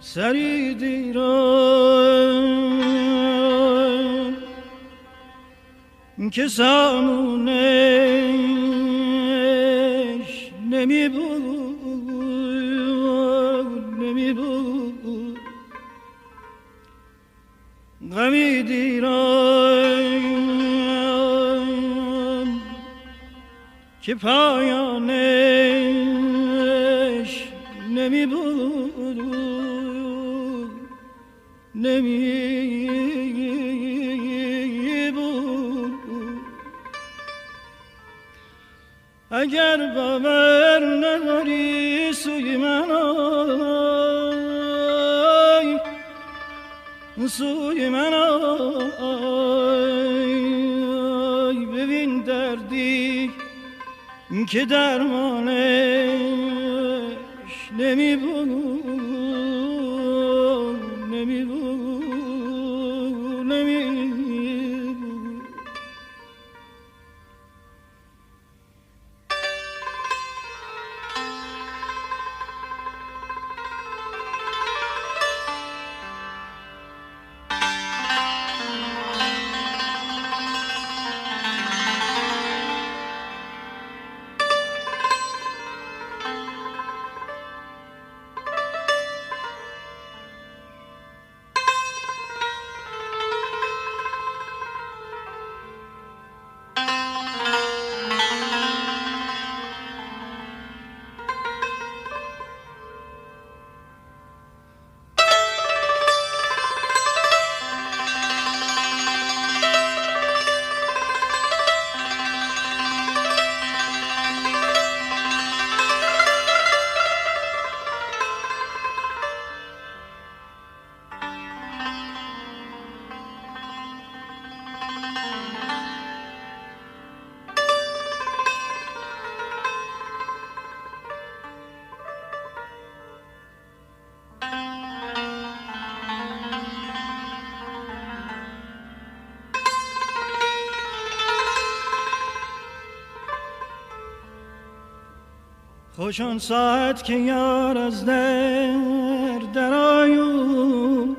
سری دیرم که سامونش نمی بود غمی دیرم که پایانش نمی بود اگر باور نداری سوی من آی سوی من آی ببین دردی که درمانش نمی بود خوش آن ساعت که یار از در آیو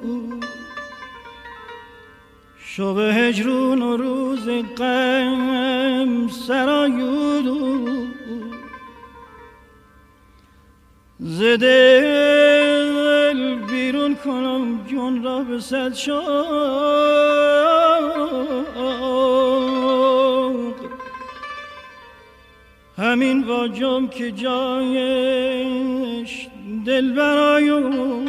شب هجرون و روز غم سرایو ز دل بیرون کنم جان را به صد شوق همین واجم که جایش دل برایو